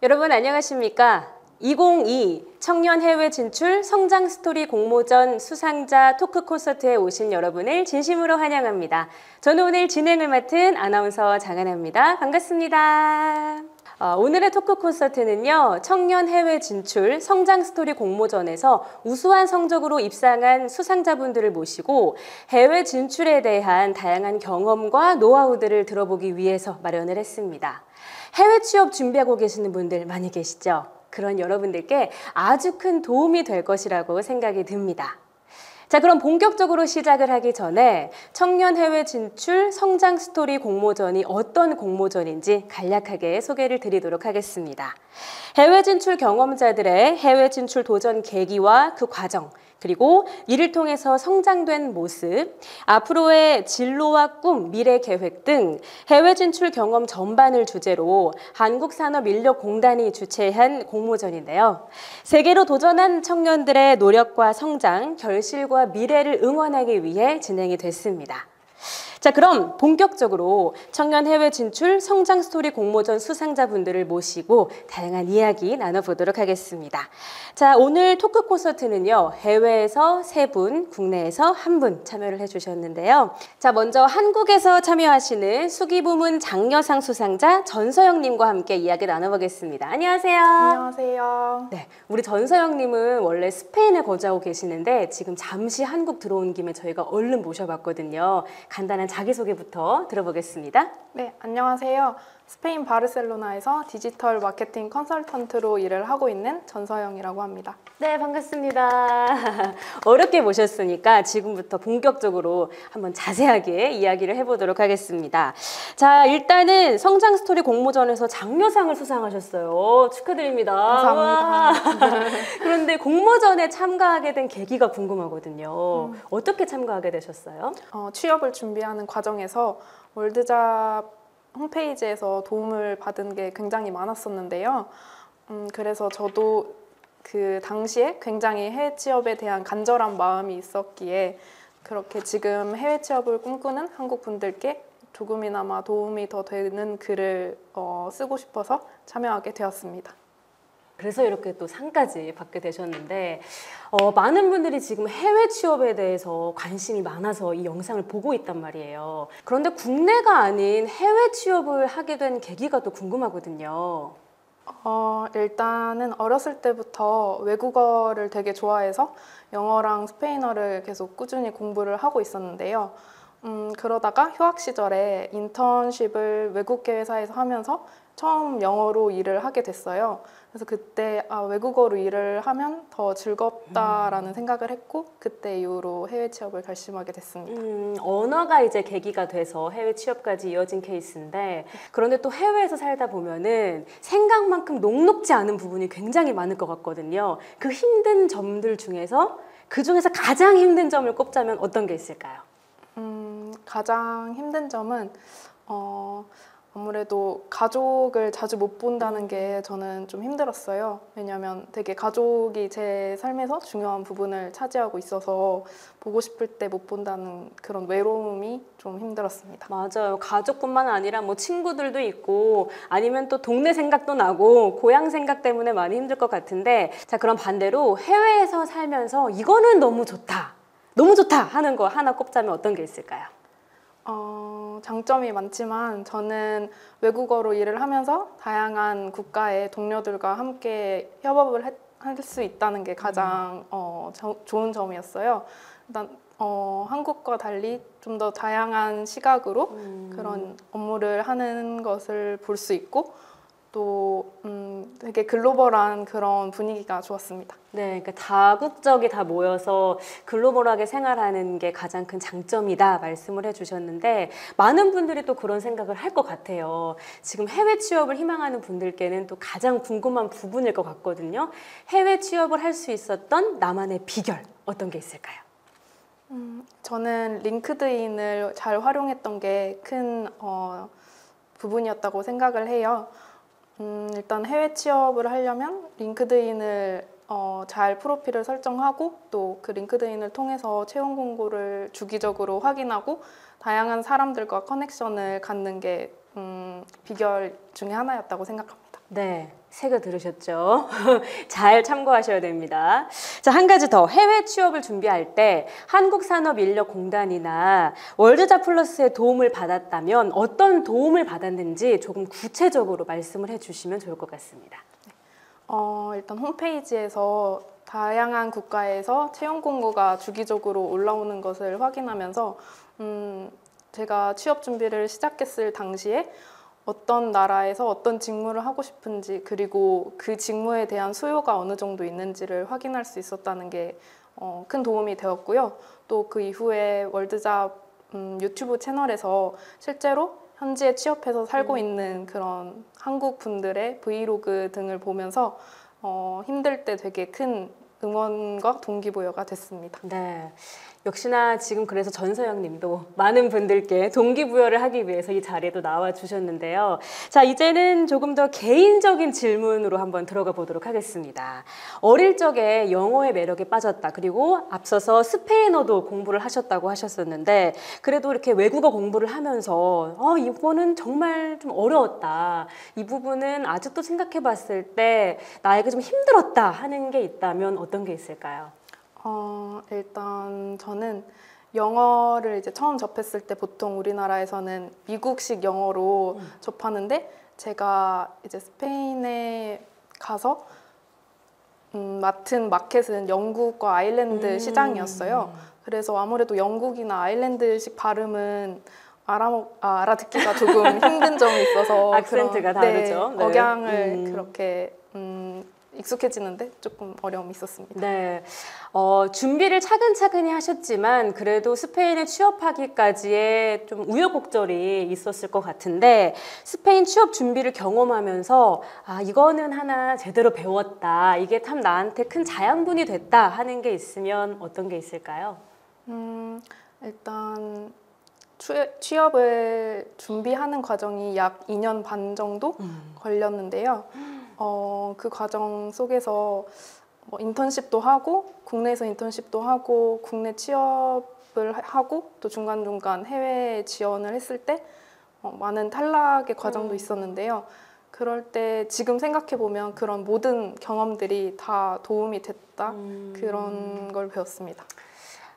여러분 안녕하십니까? 2022 청년 해외 진출 성장 스토리 공모전 수상자 토크 콘서트에 오신 여러분을 진심으로 환영합니다. 저는 오늘 진행을 맡은 아나운서 장하나입니다. 반갑습니다. 오늘의 토크 콘서트는요, 청년 해외 진출 성장 스토리 공모전에서 우수한 성적으로 입상한 수상자분들을 모시고 해외 진출에 대한 다양한 경험과 노하우들을 들어보기 위해서 마련을 했습니다. 해외 취업 준비하고 계시는 분들 많이 계시죠? 그런 여러분들께 아주 큰 도움이 될 것이라고 생각이 듭니다. 자, 그럼 본격적으로 시작을 하기 전에 청년 해외 진출 성장 스토리 공모전이 어떤 공모전인지 간략하게 소개를 드리도록 하겠습니다. 해외 진출 경험자들의 해외 진출 도전 계기와 그 과정, 그리고 이를 통해서 성장된 모습, 앞으로의 진로와 꿈, 미래 계획 등 해외 진출 경험 전반을 주제로 한국산업인력공단이 주최한 공모전인데요. 세계로 도전한 청년들의 노력과 성장, 결실과 미래를 응원하기 위해 진행이 됐습니다. 자, 그럼 본격적으로 청년 해외 진출 성장 스토리 공모전 수상자분들을 모시고 다양한 이야기 나눠보도록 하겠습니다. 자, 오늘 토크 콘서트는요, 해외에서 3분, 국내에서 1분 참여를 해주셨는데요. 자, 먼저 한국에서 참여하시는 수기부문 장려상 수상자 전서영님과 함께 이야기 나눠보겠습니다. 안녕하세요. 안녕하세요. 네, 우리 전서영님은 원래 스페인에 거주하고 계시는데 지금 잠시 한국 들어온 김에 저희가 얼른 모셔봤거든요. 간단한 자기소개부터 들어보겠습니다. 네, 안녕하세요. 스페인 바르셀로나에서 디지털 마케팅 컨설턴트로 일을 하고 있는 전서영이라고 합니다. 네, 반갑습니다. 어렵게 모셨으니까 지금부터 본격적으로 한번 자세하게 이야기를 해보도록 하겠습니다. 자, 일단은 성장 스토리 공모전에서 장려상을 수상하셨어요. 축하드립니다. 감사합니다. 그런데 공모전에 참가하게 된 계기가 궁금하거든요. 어떻게 참가하게 되셨어요? 취업을 준비하는 과정에서 월드잡 홈페이지에서 도움을 받은 게 굉장히 많았었는데요. 그래서 저도 그 당시에 굉장히 해외 취업에 대한 간절한 마음이 있었기에 그렇게 지금 해외 취업을 꿈꾸는 한국 분들께 조금이나마 도움이 더 되는 글을 쓰고 싶어서 참여하게 되었습니다. 그래서 이렇게 또 상까지 받게 되셨는데 많은 분들이 지금 해외 취업에 대해서 관심이 많아서 이 영상을 보고 있단 말이에요. 그런데 국내가 아닌 해외 취업을 하게 된 계기가 또 궁금하거든요. 일단은 어렸을 때부터 외국어를 되게 좋아해서 영어랑 스페인어를 계속 꾸준히 공부를 하고 있었는데요. 그러다가 휴학 시절에 인턴십을 외국계 회사에서 하면서 처음 영어로 일을 하게 됐어요. 그래서 그때 외국어로 일을 하면 더 즐겁다라는 생각을 했고 그때 이후로 해외 취업을 결심하게 됐습니다. 언어가 이제 계기가 돼서 해외 취업까지 이어진 케이스인데 그런데 또 해외에서 살다 보면은 생각만큼 녹록지 않은 부분이 굉장히 많을 것 같거든요. 그 힘든 점들 중에서 그중에서 가장 힘든 점을 꼽자면 어떤 게 있을까요? 가장 힘든 점은 아무래도 가족을 자주 못 본다는 게 저는 좀 힘들었어요. 왜냐하면 되게 가족이 제 삶에서 중요한 부분을 차지하고 있어서 보고 싶을 때 못 본다는 그런 외로움이 좀 힘들었습니다. 맞아요. 가족뿐만 아니라 뭐 친구들도 있고 아니면 또 동네 생각도 나고 고향 생각 때문에 많이 힘들 것 같은데 자, 그럼 반대로 해외에서 살면서 이거는 너무 좋다. 너무 좋다 하는 거 하나 꼽자면 어떤 게 있을까요? 장점이 많지만 저는 외국어로 일을 하면서 다양한 국가의 동료들과 함께 협업을 할 수 있다는 게 가장 좋은 점이었어요. 일단 한국과 달리 좀 더 다양한 시각으로 그런 업무를 하는 것을 볼 수 있고 또 되게 글로벌한 그런 분위기가 좋았습니다. 네, 그러니까 다국적이 다 모여서 글로벌하게 생활하는 게 가장 큰 장점이다 말씀을 해주셨는데 많은 분들이 또 그런 생각을 할 것 같아요. 지금 해외 취업을 희망하는 분들께는 또 가장 궁금한 부분일 것 같거든요. 해외 취업을 할 수 있었던 나만의 비결 어떤 게 있을까요? 저는 링크드인을 잘 활용했던 게 큰 부분이었다고 생각을 해요. 일단 해외 취업을 하려면 링크드인을 잘 프로필을 설정하고 또 그 링크드인을 통해서 채용 공고를 주기적으로 확인하고 다양한 사람들과 커넥션을 갖는 게 비결 중에 하나였다고 생각합니다. 네. 새거 들으셨죠? 잘 참고하셔야 됩니다. 자, 한 가지 더. 해외 취업을 준비할 때 한국산업인력공단이나 월드잡플러스의 도움을 받았다면 어떤 도움을 받았는지 조금 구체적으로 말씀을 해주시면 좋을 것 같습니다. 일단 홈페이지에서 다양한 국가에서 채용 공고가 주기적으로 올라오는 것을 확인하면서 제가 취업 준비를 시작했을 당시에 어떤 나라에서 어떤 직무를 하고 싶은지 그리고 그 직무에 대한 수요가 어느 정도 있는지를 확인할 수 있었다는 게 큰 도움이 되었고요. 또 그 이후에 월드잡 유튜브 채널에서 실제로 현지에 취업해서 살고 있는 그런 한국 분들의 브이로그 등을 보면서 힘들 때 되게 큰 응원과 동기부여가 됐습니다. 네. 역시나 지금 그래서 전서영 님도 많은 분들께 동기부여를 하기 위해서 이 자리에도 나와 주셨는데요. 자, 이제는 조금 더 개인적인 질문으로 한번 들어가 보도록 하겠습니다. 어릴 적에 영어의 매력에 빠졌다. 그리고 앞서서 스페인어도 공부를 하셨다고 하셨었는데 그래도 이렇게 외국어 공부를 하면서 이거는 정말 좀 어려웠다. 이 부분은 아직도 생각해 봤을 때 나에게 좀 힘들었다 하는 게 있다면 어떤 게 있을까요? 일단 저는 영어를 이제 처음 접했을 때 보통 우리나라에서는 미국식 영어로 접하는데 제가 이제 스페인에 가서 맡은 마켓은 영국과 아일랜드 시장이었어요. 그래서 아무래도 영국이나 아일랜드식 발음은 알아듣기가 조금 힘든 점이 있어서 악센트가 다르죠. 네, 억양을 그렇게 익숙해지는데 조금 어려움이 있었습니다. 네, 준비를 차근차근히 하셨지만 그래도 스페인에 취업하기까지의 좀 우여곡절이 있었을 것 같은데 스페인 취업 준비를 경험하면서 이거는 하나 제대로 배웠다. 이게 참 나한테 큰 자양분이 됐다 하는 게 있으면 어떤 게 있을까요? 일단 취업을 준비하는 과정이 약 2년 반 정도 걸렸는데요. 그 과정 속에서 인턴십도 하고 국내에서 인턴십도 하고 국내 취업을 하고 또 중간중간 해외 지원을 했을 때 많은 탈락의 과정도 있었는데요. 그럴 때 지금 생각해 보면 그런 모든 경험들이 다 도움이 됐다 그런 걸 배웠습니다.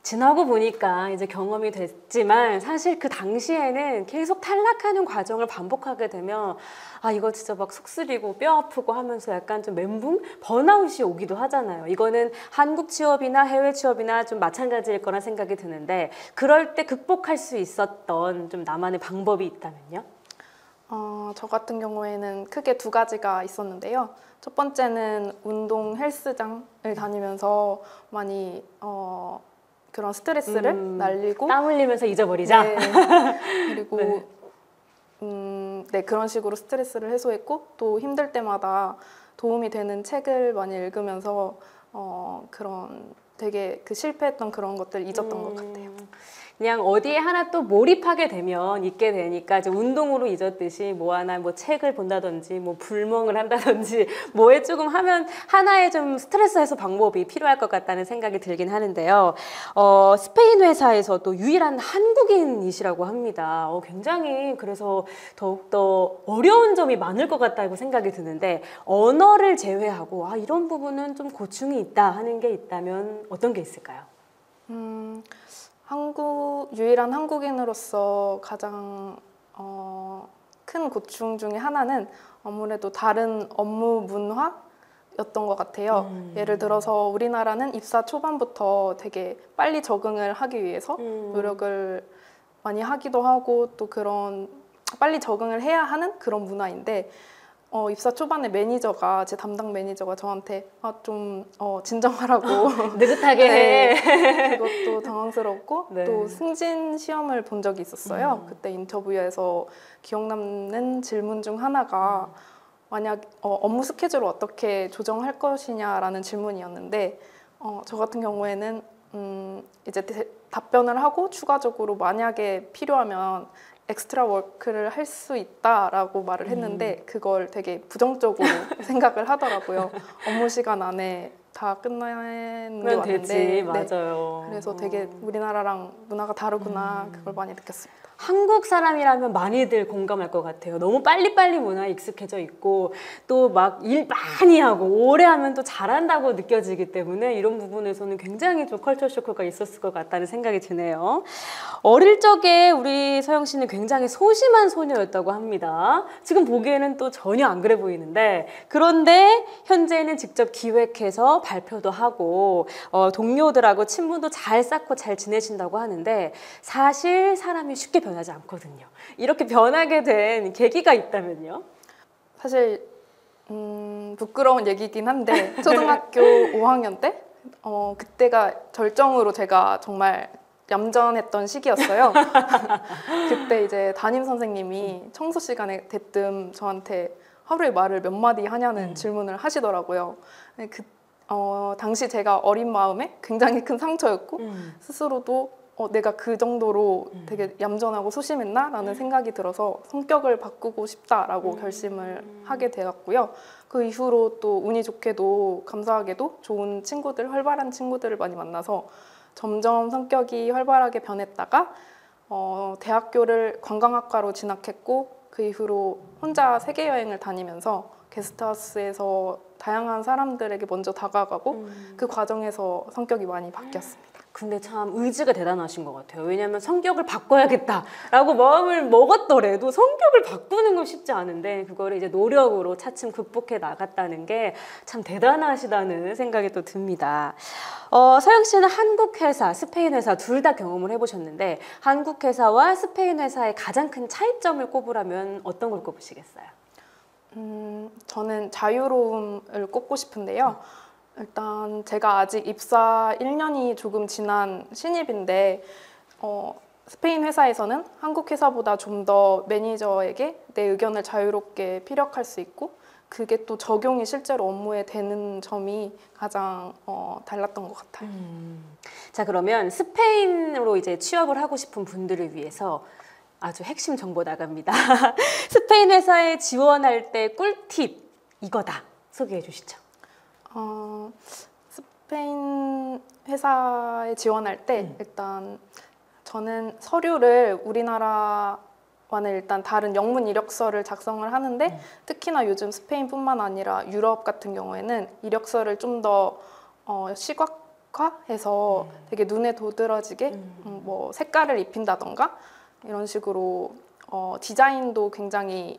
지나고 보니까 이제 경험이 됐지만 사실 그 당시에는 계속 탈락하는 과정을 반복하게 되면 이거 진짜 막 속 쓰리고 뼈 아프고 하면서 약간 좀 멘붕? 번아웃이 오기도 하잖아요. 이거는 한국 취업이나 해외 취업이나 좀 마찬가지일 거란 생각이 드는데 그럴 때 극복할 수 있었던 좀 나만의 방법이 있다면요? 저 같은 경우에는 크게 두 가지가 있었는데요. 첫 번째는 운동 헬스장을 다니면서 많이 그런 스트레스를 날리고 땀 흘리면서 잊어버리자. 네. 그리고 네, 그런 식으로 스트레스를 해소했고 또 힘들 때마다 도움이 되는 책을 많이 읽으면서 그런 되게 그 실패했던 그런 것들 잊었던 것 같아요. 그냥 어디에 하나 또 몰입하게 되면 있게 되니까 이제 운동으로 잊었듯이 뭐 하나 뭐 책을 본다든지 뭐 불멍을 한다든지 뭐에 조금 하면 하나의 좀 스트레스 해소 방법이 필요할 것 같다는 생각이 들긴 하는데요. 스페인 회사에서도 유일한 한국인이시라고 합니다. 굉장히 그래서 더욱더 어려운 점이 많을 것 같다고 생각이 드는데 언어를 제외하고 이런 부분은 좀 고충이 있다 하는 게 있다면 어떤 게 있을까요? 유일한 한국인으로서 가장 큰 고충 중에 하나는 아무래도 다른 업무 문화였던 것 같아요. 예를 들어서 우리나라는 입사 초반부터 되게 빨리 적응을 하기 위해서 노력을 많이 하기도 하고 또 그런 빨리 적응을 해야 하는 그런 문화인데 입사 초반에 제 담당 매니저가 저한테 좀 진정하라고 느긋하게 해. 그것도 당황스럽고 네. 또 승진 시험을 본 적이 있었어요. 그때 인터뷰에서 기억 남는 질문 중 하나가 만약 업무 스케줄을 어떻게 조정할 것이냐라는 질문이었는데 저 같은 경우에는 이제 답변을 하고 추가적으로 만약에 필요하면 엑스트라 워크를 할 수 있다라고 말을 했는데 그걸 되게 부정적으로 생각을 하더라고요. 업무 시간 안에 다 끝나는 게 맞는데 되지, 맞아요. 그래서 되게 우리나라랑 문화가 다르구나 그걸 많이 느꼈습니다. 한국 사람이라면 많이들 공감할 것 같아요. 너무 빨리빨리 문화에 익숙해져 있고 또 막 일 많이 하고 오래 하면 또 잘한다고 느껴지기 때문에 이런 부분에서는 굉장히 좀 컬처 쇼크가 있었을 것 같다는 생각이 드네요. 어릴 적에 우리 서영 씨는 굉장히 소심한 소녀였다고 합니다. 지금 보기에는 또 전혀 안 그래 보이는데 그런데 현재는 직접 기획해서 발표도 하고 동료들하고 친분도 잘 쌓고 잘 지내신다고 하는데 사실 사람이 쉽게 변하지 않거든요. 이렇게 변하게 된 계기가 있다면요? 사실 부끄러운 얘기긴 한데 초등학교 5학년 때 그때가 절정으로 제가 정말 얌전했던 시기였어요. 그때 이제 담임 선생님이 청소 시간에 대뜸 저한테 하루에 말을 몇 마디 하냐는 질문을 하시더라고요. 당시 제가 어린 마음에 굉장히 큰 상처였고 스스로도 내가 그 정도로 되게 얌전하고 소심했나? 라는 생각이 들어서 성격을 바꾸고 싶다라고 결심을 하게 되었고요. 그 이후로 또 운이 좋게도 감사하게도 좋은 친구들, 활발한 친구들을 많이 만나서 점점 성격이 활발하게 변했다가 대학교를 관광학과로 진학했고 그 이후로 혼자 세계 여행을 다니면서 게스트하우스에서 다양한 사람들에게 먼저 다가가고 그 과정에서 성격이 많이 바뀌었습니다. 근데 참 의지가 대단하신 것 같아요. 왜냐하면 성격을 바꿔야겠다라고 마음을 먹었더라도 성격을 바꾸는 건 쉽지 않은데 그거를 이제 노력으로 차츰 극복해 나갔다는 게 참 대단하시다는 생각이 또 듭니다. 서영 씨는 한국 회사, 스페인 회사 둘 다 경험을 해보셨는데 한국 회사와 스페인 회사의 가장 큰 차이점을 꼽으라면 어떤 걸 꼽으시겠어요? 저는 자유로움을 꼽고 싶은데요. 일단 제가 아직 입사 1년이 조금 지난 신입인데 스페인 회사에서는 한국 회사보다 좀 더 매니저에게 내 의견을 자유롭게 피력할 수 있고 그게 또 적용이 실제로 업무에 되는 점이 가장 달랐던 것 같아요. 자, 그러면 스페인으로 이제 취업을 하고 싶은 분들을 위해서 아주 핵심 정보 나갑니다. 스페인 회사에 지원할 때 꿀팁 이거다 소개해 주시죠. 스페인 회사에 지원할 때 일단 저는 서류를 우리나라와는 일단 다른 영문 이력서를 작성을 하는데 특히나 요즘 스페인뿐만 아니라 유럽 같은 경우에는 이력서를 좀 더 시각화해서 되게 눈에 도드라지게 뭐 색깔을 입힌다던가 이런 식으로 디자인도 굉장히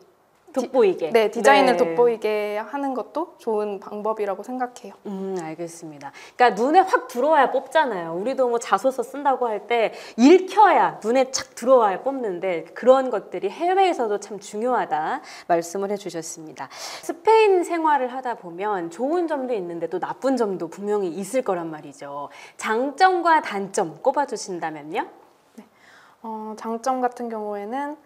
돋보이게. 디자인을 돋보이게 하는 것도 좋은 방법이라고 생각해요. 알겠습니다. 그러니까 눈에 확 들어와야 뽑잖아요. 우리도 뭐 자소서 쓴다고 할 때 읽혀야 눈에 착 들어와야 뽑는데 그런 것들이 해외에서도 참 중요하다 말씀을 해주셨습니다. 스페인 생활을 하다 보면 좋은 점도 있는데 또 나쁜 점도 분명히 있을 거란 말이죠. 장점과 단점 꼽아주신다면요? 네. 장점 같은 경우에는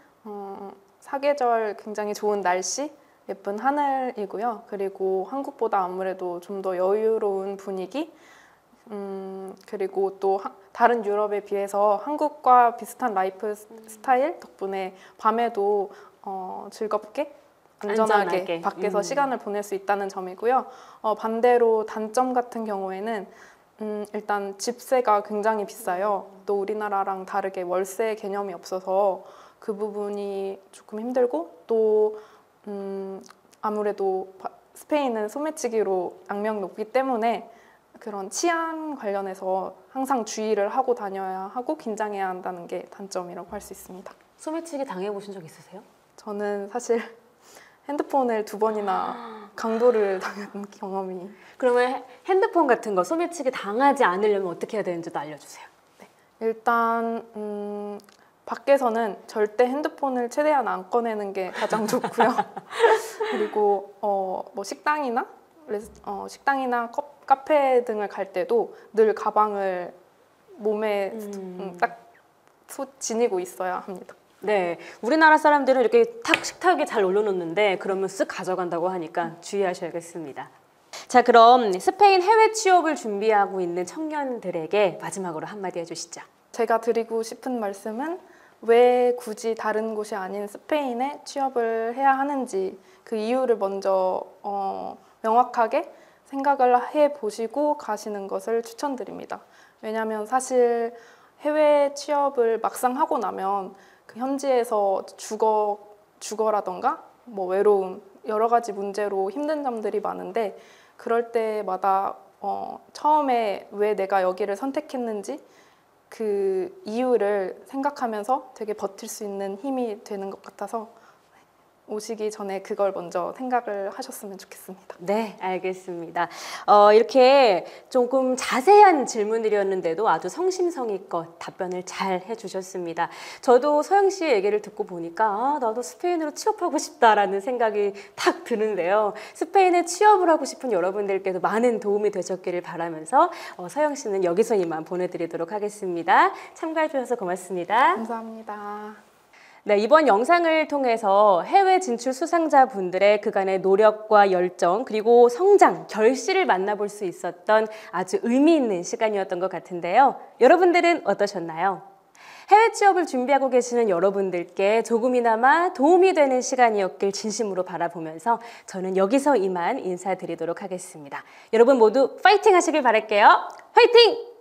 사계절 굉장히 좋은 날씨, 예쁜 하늘이고요. 그리고 한국보다 아무래도 좀 더 여유로운 분위기, 그리고 또 다른 유럽에 비해서 한국과 비슷한 라이프 스타일 덕분에 밤에도 즐겁게 안전하게 밖에서 시간을 보낼 수 있다는 점이고요. 반대로 단점 같은 경우에는 일단 집세가 굉장히 비싸요. 또 우리나라랑 다르게 월세 개념이 없어서 그 부분이 조금 힘들고 또 아무래도 스페인은 소매치기로 악명 높기 때문에 그런 치안 관련해서 항상 주의를 하고 다녀야 하고 긴장해야 한다는 게 단점이라고 할 수 있습니다. 소매치기 당해보신 적 있으세요? 저는 사실 핸드폰을 2번이나 강도를 당한 경험이. 그러면 핸드폰 같은 거 소매치기 당하지 않으려면 어떻게 해야 되는지도 알려주세요. 네. 일단 밖에서는 절대 핸드폰을 최대한 안 꺼내는 게 가장 좋고요. 그리고 뭐 식당이나 카페 등을 갈 때도 늘 가방을 몸에 딱 지니고 있어야 합니다. 네, 우리나라 사람들은 이렇게 탁 식탁에 잘 올려놓는데 그러면 쓱 가져간다고 하니까 주의하셔야겠습니다. 자, 그럼 스페인 해외 취업을 준비하고 있는 청년들에게 마지막으로 한마디 해주시죠. 제가 드리고 싶은 말씀은 왜 굳이 다른 곳이 아닌 스페인에 취업을 해야 하는지 그 이유를 먼저 명확하게 생각을 해보시고 가시는 것을 추천드립니다. 왜냐하면 사실 해외 취업을 막상 하고 나면 그 현지에서 주거라던가 뭐 외로움 여러 가지 문제로 힘든 점들이 많은데 그럴 때마다 처음에 왜 내가 여기를 선택했는지 그 이유를 생각하면서 되게 버틸 수 있는 힘이 되는 것 같아서 오시기 전에 그걸 먼저 생각을 하셨으면 좋겠습니다. 네, 알겠습니다. 이렇게 조금 자세한 질문들이었는데도 아주 성심성의껏 답변을 잘 해주셨습니다. 저도 서영 씨의 얘기를 듣고 보니까 나도 스페인으로 취업하고 싶다라는 생각이 탁 드는데요. 스페인에 취업을 하고 싶은 여러분들께도 많은 도움이 되셨기를 바라면서 서영 씨는 여기서 이만 보내드리도록 하겠습니다. 참가해 주셔서 고맙습니다. 감사합니다. 네, 이번 영상을 통해서 해외 진출 수상자분들의 그간의 노력과 열정 그리고 성장, 결실을 만나볼 수 있었던 아주 의미 있는 시간이었던 것 같은데요. 여러분들은 어떠셨나요? 해외 취업을 준비하고 계시는 여러분들께 조금이나마 도움이 되는 시간이었길 진심으로 바라보면서 저는 여기서 이만 인사드리도록 하겠습니다. 여러분 모두 파이팅 하시길 바랄게요. 파이팅!